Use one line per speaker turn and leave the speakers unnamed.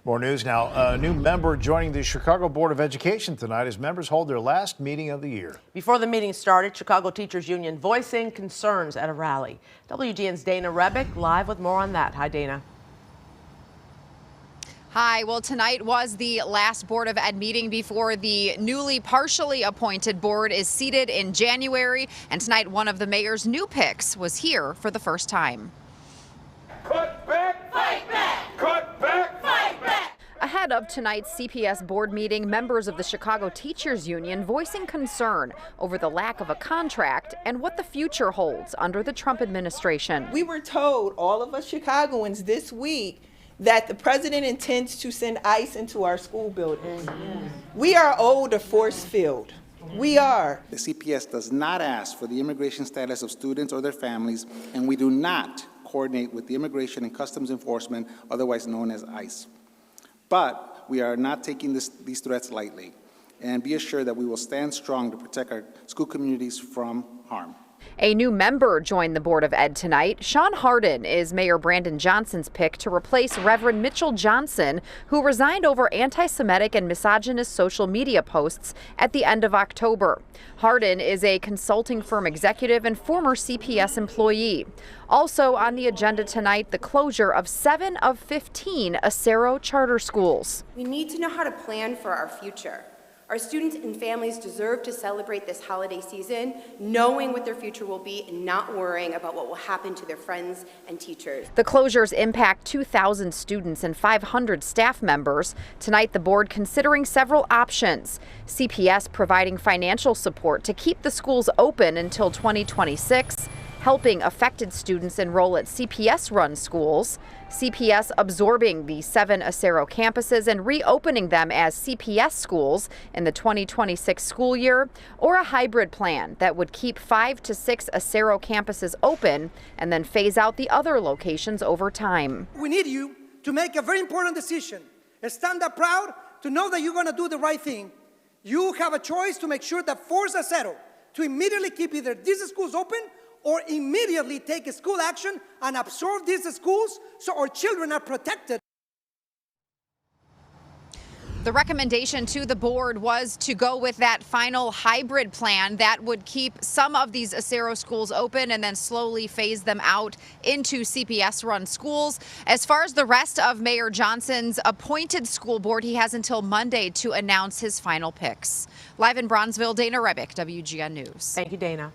More news now. A new member joining the Chicago Board of Education tonight as members hold their last meeting of the year.
Before the meeting started, Chicago Teachers Union voicing concerns at a rally. WGN's Dana Rebick live with more on that. Hi, Dana.
Hi, well, tonight was the last Board of Ed meeting before the newly partially appointed board is seated in January. And tonight, one of the mayor's new picks was here for the first time.
Cut back, fight back, cut back, fight back.
Ahead of tonight's CPS board meeting, members of the Chicago Teachers Union voicing concern over the lack of a contract and what the future holds under the Trump administration.
We were told, all of us Chicagoans this week, that the president intends to send ICE into our school buildings. We are owed a force field. We are.
The CPS does not ask for the immigration status of students or their families, and we do not coordinate with the Immigration and Customs Enforcement, otherwise known as ICE. But we are not taking these threats lightly, and be assured that we will stand strong to protect our school communities from harm.
A new member joined the Board of Ed tonight. Sean Hardin is Mayor Brandon Johnson's pick to replace Reverend Mitchell Johnson, who resigned over anti-Semitic and misogynist social media posts at the end of October. Hardin is a consulting firm executive and former CPS employee. Also on the agenda tonight, the closure of 7 of 15 Acero charter schools.
We need to know how to plan for our future. Our students and families deserve to celebrate this holiday season knowing what their future will be and not worrying about what will happen to their friends and teachers.
The closures impact 2,000 students and 500 staff members. Tonight, the board considering several options. CPS providing financial support to keep the schools open until 2026. Helping affected students enroll at CPS-run schools, CPS absorbing the 7 Acero campuses and reopening them as CPS schools in the 2026 school year, or a hybrid plan that would keep 5 to 6 Acero campuses open and then phase out the other locations over time.
We need you to make a very important decision. Stand up proud to know that you're going to do the right thing. You have a choice to make sure that force Acero to immediately keep either these schools open or immediately take school action and absorb these schools so our children are protected.
The recommendation to the board was to go with that final hybrid plan that would keep some of these Acero schools open and then slowly phase them out into CPS-run schools. As far as the rest of Mayor Johnson's appointed school board, he has until Monday to announce his final picks. Live in Bronzeville, Dana Rebick, WGN News.
Thank you, Dana.